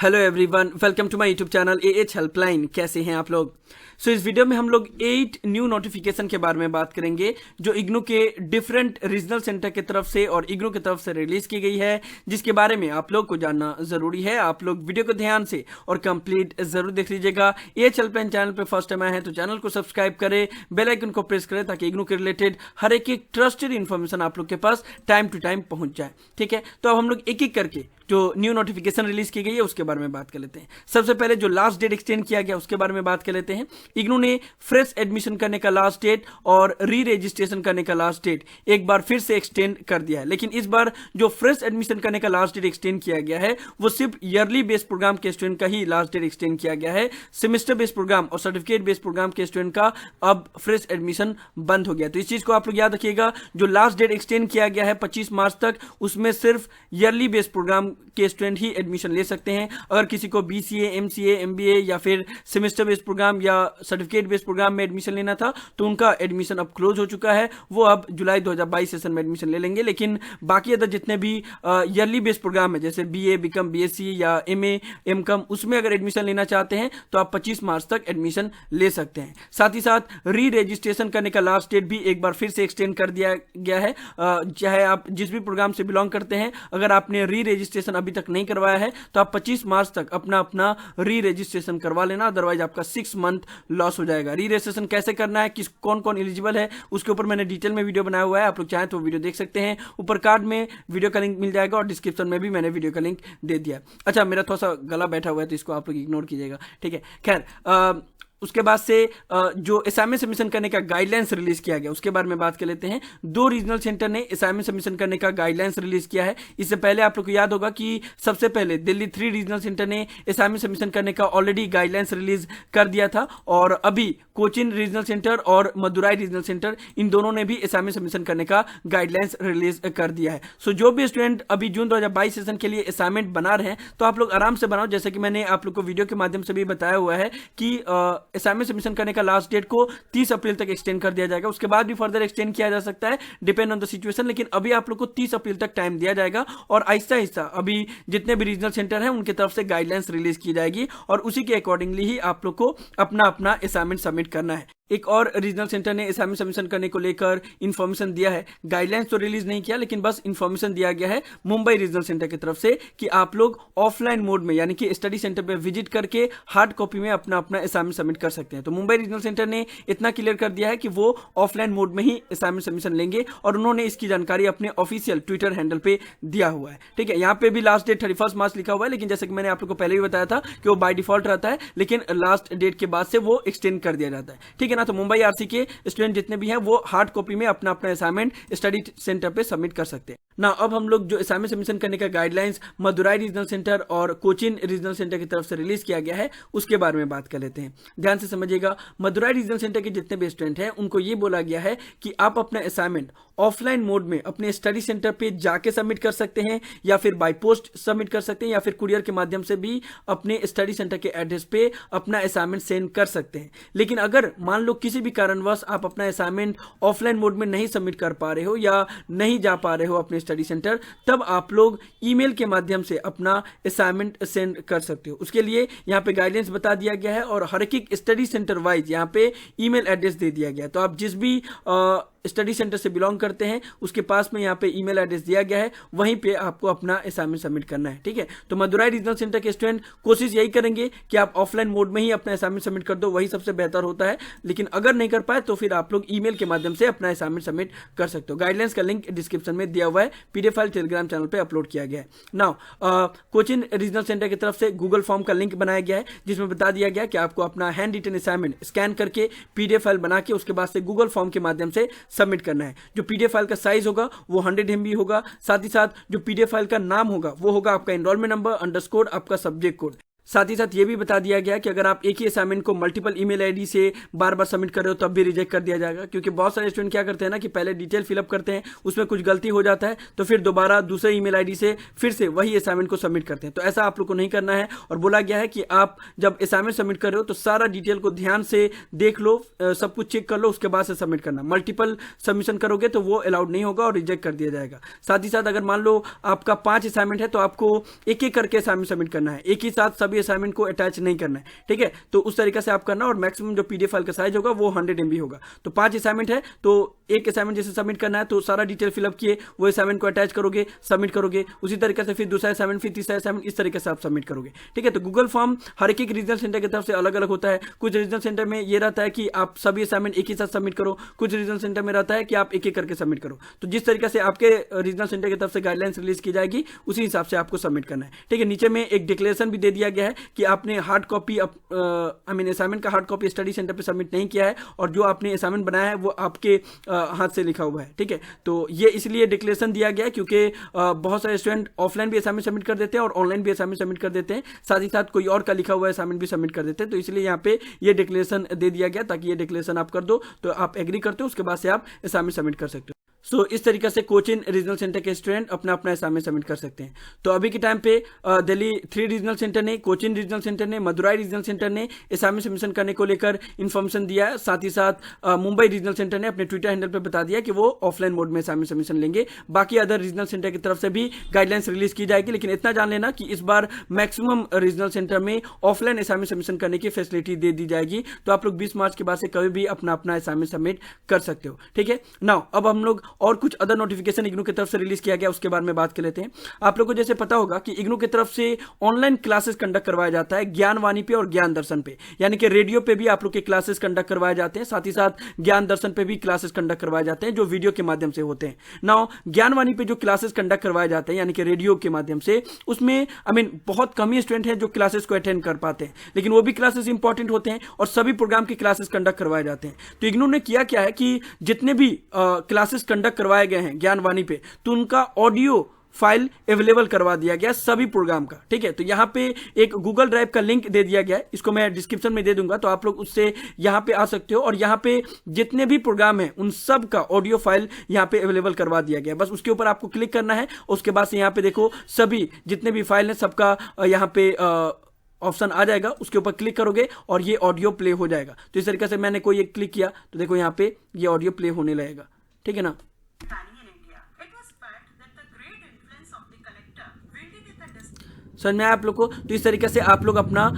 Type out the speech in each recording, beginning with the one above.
Hello everyone, welcome to my YouTube channel AH helpline. कैसे हैं आप लोग? इस वीडियो में हम लोग 8 न्यू नोटिफिकेशन के बारे में बात करेंगे जो इग्नू के डिफरेंट रीजनल सेंटर की तरफ से और इग्नू की तरफ से रिलीज की गई है, जिसके बारे में आप लोग को जानना जरूरी है। आप लोग वीडियो को ध्यान से और कंप्लीट जरूर देख लीजिएगा। एएच हेल्पलाइन चैनल पे फर्स्ट टाइम आए हैं तो चैनल को सब्सक्राइब करें, बेल आइकन को प्रेस करें ताकि इग्नू के रिलेटेड हर एक ट्रस्टेड इन्फॉर्मेशन आप लोग के पास टाइम टू टाइम पहुंच जाए। ठीक है, तो अब हम लोग एक एक करके जो न्यू नोटिफिकेशन रिलीज की गई है उसके बारे में बात कर लेते हैं। सबसे पहले जो लास्ट डेट एक्सटेंड किया गया उसके बारे में बात कर लेते हैं। इग्नू ने फ्रेश एडमिशन करने का लास्ट डेट और री रजिस्ट्रेशन करने का लास्ट डेट एक बार फिर से एक्सटेंड कर दिया है, लेकिन इस बार जो फ्रेश एडमिशन करने का लास्ट डेट एक्सटेंड किया गया है वो सिर्फ ईयरली बेस्ड प्रोग्राम के स्टूडेंट का ही लास्ट डेट एक्सटेंड किया गया है। सेमेस्टर बेस्ड प्रोग्राम और सर्टिफिकेट बेस्ड प्रोग्राम के स्टूडेंट का अब फ्रेश एडमिशन बंद हो गया। तो इस चीज को आप लोग याद रखिएगा। जो लास्ट डेट एक्सटेंड किया गया है 25 मार्च तक, उसमें सिर्फ ईयरली बेस्ड प्रोग्राम के स्टूडेंट ही एडमिशन ले सकते हैं। अगर किसी को बीसीए, एमसीए, एमबीए या फिर सेमेस्टर बेस्ड प्रोग्राम या सर्टिफिकेट बेस्ड प्रोग्राम में एडमिशन लेना था तो उनका एडमिशन अब क्लोज हो चुका है। वो अब जुलाई 2022 सेशन में एडमिशन ले लेंगे। लेकिन बाकी अदर जितने भी ईयरली बेस्ड प्रोग्राम है जैसे बीए, बीकॉम, बीएससी या एमए, एमकॉम, उसमें अगर एडमिशन लेना चाहते हैं तो आप 25 मार्च तक एडमिशन ले सकते हैं। साथ ही साथ री रजिस्ट्रेशन करने का लास्ट डेट भी एक बार फिर से एक्सटेंड कर दिया गया है। चाहे आप जिस भी प्रोग्राम से बिलोंग करते हैं, अगर आपने री रजिस्ट्रेशन अभी तक नहीं करवाया है तो आप 25 मार्च तक अपना री रजिस्ट्रेशन करवा लेना, अदरवाइज आपका 6 मंथ लॉस हो जाएगा। री रजिस्ट्रेशन कैसे करना है, किस कौन कौन एलिजिबल है, उसके ऊपर मैंने डिटेल में वीडियो बनाया हुआ है। आप लोग चाहें तो वीडियो देख सकते हैं। ऊपर कार्ड में वीडियो का लिंक मिल जाएगा और डिस्क्रिप्शन में भी मैंने वीडियो का लिंक दे दिया। अच्छा, मेरा थोड़ा सा गला बैठा हुआ है तो इसको आप लोग इग्नोर कीजिएगा। ठीक है, खैर उसके बाद से जो असाइनमेंट सबमिशन करने का गाइडलाइंस रिलीज किया गया उसके बारे में बात कर लेते हैं। 2 रीजनल सेंटर ने असाइनमेंट सबमिशन करने का गाइडलाइंस रिलीज किया है। इससे पहले आप लोग को याद होगा कि सबसे पहले दिल्ली 3 रीजनल सेंटर ने असाइनमेंट सबमिशन करने का ऑलरेडी गाइडलाइंस रिलीज कर दिया था, और अभी कोचिन रीजनल सेंटर और मदुराई रीजनल सेंटर, इन दोनों ने भी असाइनमेंट सबमिशन करने का गाइडलाइंस रिलीज कर दिया है। सो जो भी स्टूडेंट अभी जून 2022 सेशन के लिए असाइनमेंट बना रहे हैं तो आप लोग आराम से बनाओ। जैसे कि मैंने आप लोग को वीडियो के माध्यम से भी बताया हुआ है कि असाइनमेंट सबमिशन करने का लास्ट डेट को 30 अप्रैल तक एक्सटेंड कर दिया जाएगा। उसके बाद भी फर्दर एक्सटेंड किया जा सकता है, डिपेंड ऑन द सिचुएशन, लेकिन अभी आप लोग को 30 अप्रैल तक टाइम दिया जाएगा और आहिस्ता आहिस्ता अभी जितने भी रीजनल सेंटर हैं उनकी तरफ से गाइडलाइंस रिलीज की जाएगी और उसी के अकॉर्डिंगली ही आप लोग को अपना असाइनमेंट सबमिट करना है। एक और रीजनल सेंटर ने असाइनमेंट सबमिशन करने को लेकर इंफॉर्मेशन दिया है। गाइडलाइंस तो रिलीज नहीं किया, लेकिन बस इंफॉर्मेशन दिया गया है मुंबई रीजनल सेंटर की तरफ से कि आप लोग ऑफलाइन मोड में यानी कि स्टडी सेंटर पे विजिट करके हार्ड कॉपी में अपना असाइनमेंट सबमिट कर सकते हैं। तो मुंबई रीजनल सेंटर ने इतना क्लियर कर दिया है कि वो ऑफलाइन मोड में ही असाइनमेंट सबमिशन लेंगे और उन्होंने इसकी जानकारी अपने ऑफिशियल ट्विटर हैंडल पे दिया हुआ है। ठीक है, यहाँ पे भी लास्ट डेट 31 मार्च लिखा हुआ है, लेकिन जैसे कि मैंने आप लोग को पहले भी बताया था कि वो बाय डिफॉल्ट रहता है, लेकिन लास्ट डेट के बाद से वो एक्सटेंड कर दिया जाता है। ठीक है ना, तो मुंबई आरसी के स्टूडेंट जितने भी हैं वो हार्ड कॉपी में अपना असाइनमेंट स्टडी सेंटर पे सबमिट कर सकते हैं ना। अब हम लोग जो असाइनमेंट सबमिशन करने का गाइडलाइंस मदुराई रीजनल सेंटर और कोचिन रीजनल सेंटर की तरफ से रिलीज किया गया है उसके बारे में बात कर लेते हैं। ध्यान से समझिएगा। मदुराई रीजनल सेंटर के जितने भी स्टूडेंट हैं उनको ये बोला गया है कि आप अपना असाइनमेंट ऑफलाइन मोड में अपने स्टडी सेंटर पे जाके सबमिट कर सकते हैं या फिर बाय पोस्ट सबमिट कर सकते हैं या फिर कुरियर के माध्यम से भी अपने स्टडी सेंटर के एड्रेस पे अपना असाइनमेंट सेंड कर सकते हैं। लेकिन अगर मान लो किसी भी कारणवश आप अपना असाइनमेंट ऑफलाइन मोड में नहीं सबमिट कर पा रहे हो या नहीं जा पा रहे हो अपने स्टडी सेंटर, तब आप लोग ईमेल के माध्यम से अपना असाइनमेंट सेंड कर सकते हो। उसके लिए यहाँ पे गाइडेंस बता दिया गया है और हर एक स्टडी सेंटर वाइज यहाँ पे ईमेल एड्रेस दे दिया गया है। तो आप जिस भी स्टडी सेंटर से बिलोंग करते हैं उसके पास में यहाँ पे ईमेल एड्रेस दिया गया है, वहीं पे आपको अपना असाइनमेंट सबमिट करना है। ठीक है, तो मदुराई रीजनल सेंटर के स्टूडेंट कोशिश यही करेंगे कि आप ऑफलाइन मोड में ही अपना असाइनमेंट सबमिट कर दो, वही सबसे बेहतर होता है। लेकिन अगर नहीं कर पाए तो फिर आप लोग ईमेल के माध्यम से अपना असाइनमेंट सबमिट कर सकते हो। गाइडलाइंस का लिंक डिस्क्रिप्शन में दिया हुआ है, पीडीएफ फाइल टेलीग्राम चैनल पर अपलोड किया गया है। नाउ कोचिन रीजनल सेंटर की तरफ से गूगल फॉर्म का लिंक बनाया गया है जिसमें बता दिया गया कि आपको अपना हैंड रिटन असाइनमेंट स्कैन करके पीडीएफ फाइल बना के उसके बाद से गूगल फॉर्म के माध्यम से सबमिट करना है। जो पीडीएफ फाइल का साइज होगा वो 100 MB होगा। साथ ही साथ जो पीडीएफ फाइल का नाम होगा वो होगा आपका एनरोलमेंट नंबर _ आपका सब्जेक्ट कोड। साथ ही साथ ये भी बता दिया गया कि अगर आप एक ही असाइनमेंट को मल्टीपल ईमेल आईडी से बार बार सबमिट कर रहे हो तब भी रिजेक्ट कर दिया जाएगा, क्योंकि बहुत सारे स्टूडेंट क्या करते हैं ना कि पहले डिटेल फिलअप करते हैं, उसमें कुछ गलती हो जाता है तो फिर दोबारा दूसरे ईमेल आईडी से फिर से वही असाइनमेंट को सबमिट करते हैं। तो ऐसा आप लोग को नहीं करना है और बोला गया है कि आप जब असाइनमेंट सबमिट कर रहे हो तो सारा डिटेल को ध्यान से देख लो, सब कुछ चेक कर लो, उसके बाद से सबमिट करना। मल्टीपल सबमिशन करोगे तो वो अलाउड नहीं होगा और रिजेक्ट कर दिया जाएगा। साथ ही साथ अगर मान लो आपका 5 असाइनमेंट है तो आपको एक एक करके असाइनमेंट सबमिट करना है, एक ही साथ सभी असाइनमेंट को अटैच नहीं करना है, ठीक है। तो उस तरीके से आप करना और मैक्सिमम जो पीडीएफ फाइल का साइज होगा वो 100 MB होगा। तो 5 असाइनमेंट है तो एक असाइनमेंट जैसे सबमिट करना है तो सारा डिटेल फिलअप किए वो असाइनमेंट को अटैच करोगे, सबमिट करोगे, उसी तरीके से फिर दूसरा असाइनमेंट, फिर तीसरा असाइनमेंट, इस तरीके से आप सबमिट करोगे, ठीक है। तो गूगल फॉर्म हर एक रीजनल सेंटर की तरफ से अलग अलग होता है। कुछ रीजनल सेंटर में ये रहता है कि आप सभी असाइनमेंट एक ही साथ सबमिट करो, कुछ रीजनल सेंटर में रहता है कि आप एक एक करके सबमिट करो। तो जिस तरीके से आपके रीजनल सेंटर की तरफ से गाइडलाइंस रिलीज की जाएगी उसी हिसाब से आपको सबमिट करना है, ठीक है। नीचे में एक डिक्लेरेशन भी दे दिया गया है कि आपने हार्ड कॉपी असाइनमेंट का हार्ड कॉपी स्टडी सेंटर पे सबमिट नहीं किया है और जो आपने असाइनमेंट बनाया है वो आपके हाथ से लिखा हुआ है, ठीक है। तो ये इसलिए डिक्लेरेशन दिया गया है क्योंकि बहुत सारे स्टूडेंट ऑफलाइन भी असाइनमेंट सबमिट कर देते हैं और ऑनलाइन भी असाइनमेंट सबमिट कर देते हैं, साथ ही साथ कोई और का लिखा हुआ असाइनमेंट भी सबमिट कर देते हैं। तो इसलिए यहाँ पे ये डिक्लेरेशन दे दिया गया ताकि ये डिक्लेरेशन आप कर दो तो आप एग्री करते हो, उसके बाद से आप असाइनमेंट सबमिट कर सकते हो। सो इस तरीके से कोचिन रीजनल सेंटर के स्टूडेंट अपना अपना असाइनमेंट सबमिट कर सकते हैं। तो अभी के टाइम पे दिल्ली 3 रीजनल सेंटर ने, कोचिन रीजनल सेंटर ने, मदुराई रीजनल सेंटर ने असाइनमेंट सबमिशन करने को लेकर इन्फॉर्मेशन दिया है। साथ ही साथ मुंबई रीजनल सेंटर ने अपने ट्विटर हैंडल पे बता दिया कि वो ऑफलाइन मोड में असाइनमेंट सबमिशन लेंगे। बाकी अदर रीजनल सेंटर की तरफ से भी गाइडलाइंस रिलीज की जाएगी, लेकिन इतना जान लेना कि इस बार मैक्सिमम रीजनल सेंटर में ऑफलाइन असाइनमेंट सबमिशन करने की फैसिलिटी दे दी जाएगी। तो आप लोग 20 मार्च के बाद से कभी भी अपना अपना असाइनमेंट सबमिट कर सकते हो, ठीक है। नाउ अब हम लोग और कुछ अदर नोटिफिकेशन इग्नू की तरफ से रिलीज किया गया उसके बारे में बात कर लेते हैं। आप लोगों को जैसे पता होगा कि इग्नू की तरफ से ऑनलाइन क्लासेस कंडक्ट करवाया जाता है ज्ञानवाणी पे और ज्ञान दर्शन पे, यानी कि रेडियो पे भी आप लोग के क्लासेस कंडक्ट करवाए जाते हैं, साथ ही साथ ज्ञान दर्शन पे भी क्लासेस कंडक्ट करवाए जाते हैं जो वीडियो के माध्यम से होते हैं। नाउ ज्ञानवाणी पे जो क्लासेस कंडक्ट करवाए जाते हैं यानी कि रेडियो के माध्यम से, उसमें बहुत कम ही स्टूडेंट हैं जो क्लासेस को अटेंड कर पाते हैं, लेकिन वो भी क्लासेस इंपॉर्टेंट होते हैं और सभी प्रोग्राम की क्लासेस कंडक्ट करवाए जाते हैं। तो इग्नू ने किया क्या है कि जितने भी क्लासेस कंडक्ट करवाए गए हैं ज्ञानवाणी पे तो उनका ऑडियो फाइल अवेलेबल करवा दिया गया सभी प्रोग्राम का, ठीक है। तो यहां पे एक गूगल ड्राइव का लिंक दे दिया गया है, इसको मैं डिस्क्रिप्शन में दे दूंगा तो आप लोग उससे यहां पे आ सकते हो और यहां पे जितने भी प्रोग्राम हैं उन सब का ऑडियो फाइल यहां पे अवेलेबल करवा दिया गया। बस उसके ऊपर आपको क्लिक करना है, उसके बाद से यहां पे देखो सभी जितने भी फाइल हैं सबका यहां पे ऑप्शन आ जाएगा, उसके ऊपर क्लिक करोगे और ये ऑडियो प्ले हो जाएगा। तो इस तरीके से मैंने कोई एक क्लिक किया तो देखो यहाँ पे ये ऑडियो प्ले होने लगेगा, ठीक है ना। समझ में आया आप लोग को। तो इस तरीके से आप लोग अपना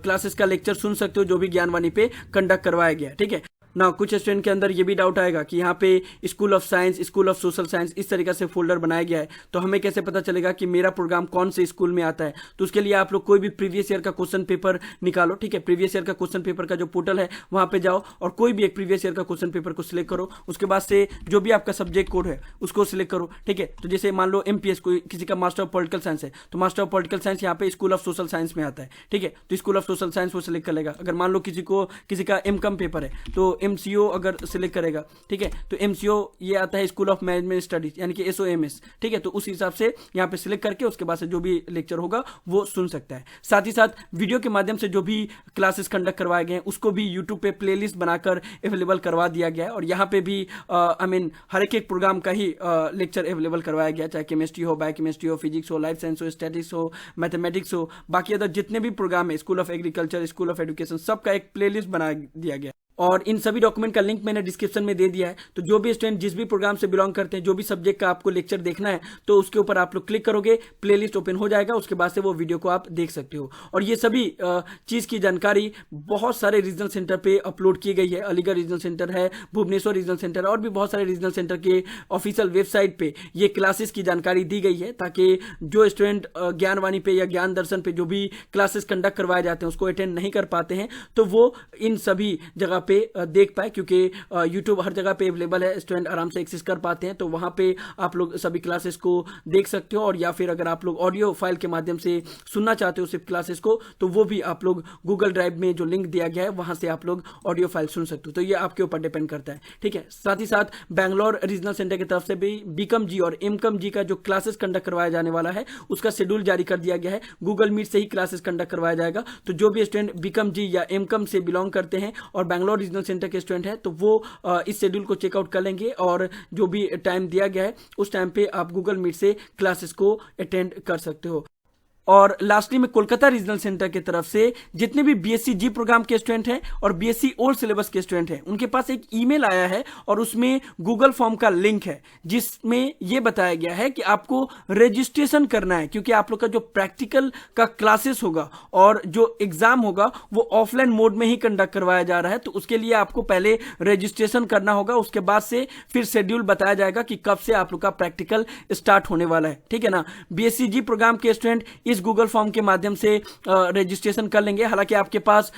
क्लासेस का लेक्चर सुन सकते हो जो भी ज्ञानवाणी पे कंडक्ट करवाया गया, ठीक है ना। कुछ स्टूडेंट के अंदर ये भी डाउट आएगा कि यहाँ पे school of science, school of social science इस तरीके से फोल्डर बनाया गया है तो हमें कैसे पता चलेगा कि मेरा प्रोग्राम कौन से स्कूल में आता है। तो उसके लिए आप लोग कोई भी प्रीवियस ईयर का क्वेश्चन पेपर निकालो, ठीक है। प्रीवियस ईयर का क्वेश्चन पेपर का जो पोर्टल है वहां पे जाओ और कोई भी एक प्रीवियस ईयर का क्वेश्चन पेपर को सिलेक्ट करो, उसके बाद से जो भी आपका सब्जेक्ट कोड है उसको सिलेक्ट करो, ठीक है। तो जैसे मान लो MPS कोई किसी का मास्टर ऑफ पॉलिटिकल साइंस है तो मास्टर ऑफ पॉलिटिकल साइंस यहाँ पे स्कूल ऑफ सोशल साइंस में आता है, ठीक है। तो स्कूल ऑफ सोशल साइंस वो सिलेक्ट कर लेगा। अगर मान लो किसी का MCOM पेपर है तो MCO अगर सिलेक्ट करेगा, ठीक है। तो MCO ये आता है स्कूल ऑफ मैनेजमेंट स्टडीज यानी कि SOMS, ठीक है। तो उस हिसाब से यहाँ पे सिलेक्ट करके उसके बाद से जो भी लेक्चर होगा वो सुन सकता है। साथ ही साथ वीडियो के माध्यम से जो भी क्लासेस कंडक्ट करवाए गए हैं उसको भी यूट्यूब पे प्लेलिस्ट बनाकर अवेलेबल करवा दिया गया है और यहाँ पे भी हर एक प्रोग्राम का ही लेक्चर अवेलेबल करवाया गया, चाहे केमिस्ट्री हो, बायोकेमिस्ट्री हो, फिजिक्स हो, लाइफ साइंस हो, स्टैटिक्स हो, मैथमेटिक्स हो, बाकी अदर जितने भी प्रोग्राम है, school of agriculture, school of education, सबका एक प्लेलिस्ट बना दिया गया और इन सभी डॉक्यूमेंट का लिंक मैंने डिस्क्रिप्शन में दे दिया है। तो जो भी स्टूडेंट जिस भी प्रोग्राम से बिलोंग करते हैं, जो भी सब्जेक्ट का आपको लेक्चर देखना है तो उसके ऊपर आप लोग क्लिक करोगे, प्लेलिस्ट ओपन हो जाएगा, उसके बाद से वो वीडियो को आप देख सकते हो। और ये सभी चीज की जानकारी बहुत सारे रीजनल सेंटर पे अपलोड की गई है। अलीगढ़ रीजनल सेंटर है, भुवनेश्वर रीजनल सेंटर और भी बहुत सारे रीजनल सेंटर के ऑफिशियल वेबसाइट पे ये क्लासेस की जानकारी दी गई है ताकि जो स्टूडेंट ज्ञानवाणी पे या ज्ञान दर्शन पे जो भी क्लासेस कंडक्ट करवाए जाते हैं उसको अटेंड नहीं कर पाते हैं तो वो इन सभी जगह पे देख पाए, क्योंकि यूट्यूब हर जगह पे अवेलेबल है, स्टूडेंट आराम से एक्सेस कर पाते हैं। तो वहां पे आप लोग सभी क्लासेस को देख सकते हो, और या फिर अगर आप लोग ऑडियो फाइल के माध्यम से सुनना चाहते हो सिर्फ क्लासेस को, तो वो भी आप लोग गूगल ड्राइव में जो लिंक दिया गया है वहां से आप लोग ऑडियो फाइल सुन सकते हो। तो ये आपके ऊपर डिपेंड करता है, ठीक है। साथ ही साथ बैंगलोर रीजनल सेंटर की तरफ से भी बीकॉम जी और एमकॉम जी का जो क्लासेस कंडक्ट करवाया जाने वाला है उसका शेड्यूल जारी कर दिया गया है। गूगल मीट से ही क्लासेस कंडक्ट करवाया जाएगा। तो जो भी स्टूडेंट बीकॉम जी या एमकॉम से बिलोंग करते हैं और बैंगलोर रीजनल सेंटर के स्टूडेंट हैं, तो वो इस शेड्यूल को चेकआउट कर लेंगे, और जो भी टाइम दिया गया है उस टाइम पे आप गूगल मीट से क्लासेस को अटेंड कर सकते हो। और लास्टली में कोलकाता रीजनल सेंटर की तरफ से जितने भी बीएससी जी प्रोग्राम के स्टूडेंट हैं और बीएससी ओल्ड सिलेबस के स्टूडेंट हैं, उनके पास एक ईमेल आया है और उसमें गूगल फॉर्म का लिंक है, जिसमें यह बताया गया है कि आपको रजिस्ट्रेशन करना है, क्योंकि आप लोग का जो प्रैक्टिकल का क्लासेस होगा और जो एग्जाम होगा वो ऑफलाइन मोड में ही कंडक्ट करवाया जा रहा है। तो उसके लिए आपको पहले रजिस्ट्रेशन करना होगा, उसके बाद से फिर शेड्यूल बताया जाएगा कि कब से आप लोग का प्रैक्टिकल स्टार्ट होने वाला है, ठीक है ना। बीएससी जी प्रोग्राम के स्टूडेंट इस गूगल फॉर्म के माध्यम से रजिस्ट्रेशन कर लेंगे। हालांकि आपके पास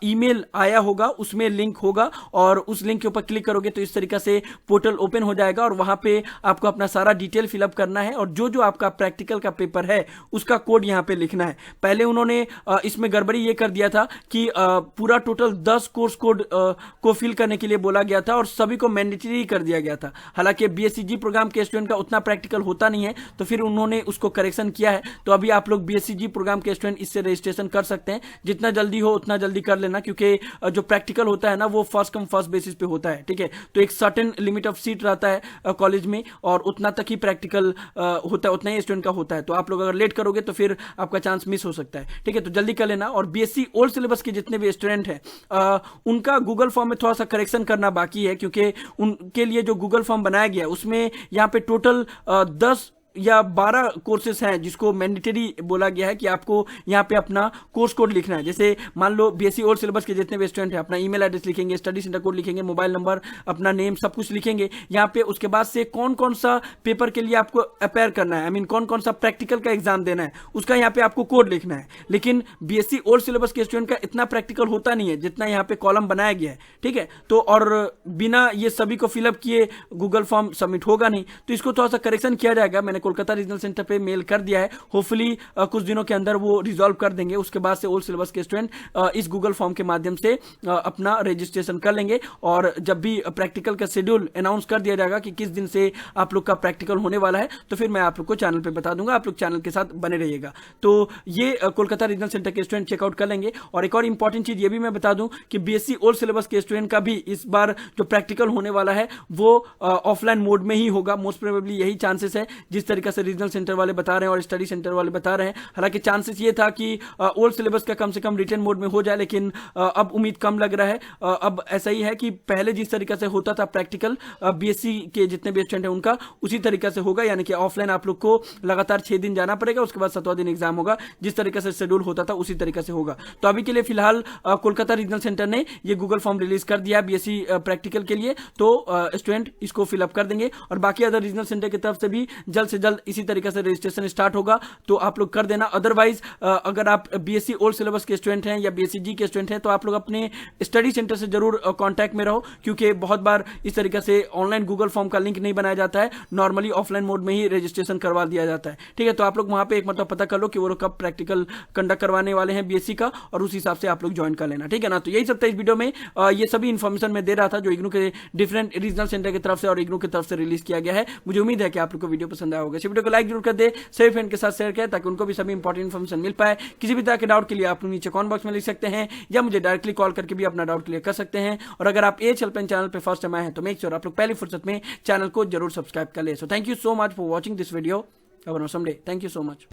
ईमेल आया होगा, उसमें लिंक होगा, और उस लिंक के ऊपर क्लिक करोगे तो इस तरीके से पोर्टल ओपन हो जाएगा, और वहां पे आपको अपना सारा डिटेल फिलअप करना है, और जो आपका प्रैक्टिकल का पेपर है उसका कोड यहां पे लिखना है। पहले उन्होंने इसमें गड़बड़ी ये कर दिया था कि पूरा टोटल 10 कोर्स कोड को फिल करने के लिए बोला गया था और सभी को मैंडेटरी कर दिया गया था। हालांकि बीएससी जी प्रोग्राम के स्टूडेंट का उतना प्रैक्टिकल होता नहीं है, तो फिर उन्होंने उसको करेक्शन किया है। तो अभी आप लोग बीएससी जी प्रोग्राम के स्टूडेंट इससे रजिस्ट्रेशन कर सकते हैं। जितना जल्दी हो उतना जल्दी कर लेना, क्योंकि जो प्रैक्टिकल होता है ना वो फर्स्ट कम फर्स्ट बेसिस पे होता है, ठीक है। तो एक सर्टेन लिमिट ऑफ सीट रहता है कॉलेज में, और उतना तक ही प्रैक्टिकल होता है, उतना ही स्टूडेंट का होता है। तो आप लोग अगर लेट करोगे तो फिर आपका चांस मिस हो सकता है, ठीक है। तो जल्दी कर लेना। और बीएससी ओल्ड सिलेबस के जितने भी स्टूडेंट हैं उनका गूगल फॉर्म में थोड़ा सा करेक्शन करना बाकी है, क्योंकि उनके लिए जो गूगल फॉर्म बनाया गया है उसमें यहाँ पे टोटल 10 या 12 कोर्सेस हैं जिसको मैंडेटरी बोला गया है कि आपको यहाँ पे अपना कोर्स कोड लिखना है। जैसे मान लो बीएससी ओल्ड सिलेबस के जितने भी स्टूडेंट हैं अपना ईमेल एड्रेस लिखेंगे, स्टडी सेंटर कोड लिखेंगे, मोबाइल नंबर, अपना नेम, सब कुछ लिखेंगे यहाँ पे। उसके बाद से कौन कौन सा पेपर के लिए आपको अपेयर करना है, आई मीन कौन कौन सा प्रैक्टिकल का एग्जाम देना है, उसका यहाँ पे आपको कोड लिखना है। लेकिन बीएससी ओल्ड सिलेबस के स्टूडेंट का इतना प्रैक्टिकल होता नहीं है जितना यहाँ पे कॉलम बनाया गया है, ठीक है। तो और बिना ये सभी को फिलअप किए गूगल फॉर्म सबमिट होगा नहीं, तो इसको थोड़ा सा करेक्शन किया जाएगा। मैंने कोलकाता रीजनल सेंटर पे मेल कर दिया है, होपफुली कुछ दिनों के अंदर वो रिजॉल्व कर देंगे। उसके बाद से ओल्ड सिलेबस के स्टूडेंट इस गूगल फॉर्म के माध्यम से अपना रजिस्ट्रेशन कर लेंगे, और जब भी प्रैक्टिकल का शेड्यूल अनाउंस कर दिया जाएगा कि किस दिन से आप लोग का प्रैक्टिकल होने वाला है, तो फिर मैं आप लोग को चैनल पे बता दूंगा। आप लोग चैनल के साथ बने रहिएगा। तो ये कोलकाता रीजनल सेंटर के स्टूडेंट चेकआउट कर लेंगे। और एक और इंपॉर्टेंट चीज ये भी मैं बता दूं कि बीएससी ओल्ड सिलेबस के स्टूडेंट का भी इस बार जो प्रैक्टिकल होने वाला है वो ऑफलाइन मोड में ही होगा। मोस्ट प्रोबेबली यही चांसेस है, जिस तरीके से रीजनल सेंटर वाले बता रहे हैं और स्टडी सेंटर वाले बता रहे हैं। हालांकि चांसेस ये था कि ओल्ड सिलेबस का कम से कम रिटन मोड में हो जाए, लेकिन अब उम्मीद कम लग रहा है। अब ऐसा ही है कि पहले जिस तरीके से होता था प्रैक्टिकल बीएससी के जितने भी स्टूडेंट हैं उनका, उसी तरीके से होगा। यानी कि ऑफलाइन आप लोग को लगातार 6 दिन जाना पड़ेगा, उसके बाद 7वां दिन एग्जाम होगा। जिस तरीके से शेड्यूल होता था उसी तरीके से होगा। तो अभी के लिए फिलहाल कोलकाता रीजनल सेंटर ने ये गूगल फॉर्म रिलीज कर दिया बीएससी प्रैक्टिकल के लिए, तो स्टूडेंट इसको फिलअप कर देंगे। और बाकी अदर रीजनल सेंटर की तरफ से भी जल्द से जल्द इसी तरीके से रजिस्ट्रेशन स्टार्ट होगा, तो आप लोग कर देना। अदरवाइज अगर आप बीएससी ओल्ड सिलेबस के स्टूडेंट हैं या बीएससी जी के स्टूडेंट हैं, तो आप लोग अपने स्टडी सेंटर से जरूर कांटेक्ट में रहो, क्योंकि बहुत बार इस तरीके से ऑनलाइन गूगल फॉर्म का लिंक नहीं बनाया जाता है, नॉर्मली ऑफलाइन मोड में ही रजिस्ट्रेशन करवा दिया जाता है, ठीक है। तो आप लोग वहां पे एक मतलब पता कर लो कि वो लोग कब प्रैक्टिकल कंडक्ट करवाने वाले हैं बीएससी का, और उस हिसाब से आप लोग ज्वाइन कर लेना, ठीक है ना। तो यही सब था इस वीडियो में। ये सभी इन्फॉर्मेशन मैं दे रहा था जो इग्नू के डिफरेंट रीजनल सेंटर की तरफ से और इग्नू की तरफ से रिलीज किया गया है। मुझे उम्मीद है कि आप लोग को वीडियो पसंद आया होगा। इस वीडियो को लाइक जरूर कर दे, सभी फ्रेंड के साथ शेयर करें ताकि उनको भी सभी इंपॉर्टेंट इन्फॉर्मेशन मिल पाए। किसी भी तरह के डाउट के लिए आप नीचे कमेंट बॉक्स में लिख सकते हैं, या मुझे डायरेक्टली कॉल करके भी अपना डाउट क्लियर कर सकते हैं। और अगर आप एएच हेल्पलाइन चैनल पे फर्स्ट टाइम आए हैं तो मेक श्योर आप लोग पहली फुर्सत में चैनल को जरूर सब्सक्राइब कर ले। So thank you so much for watching this video. Have a awesome day. Thank you so much.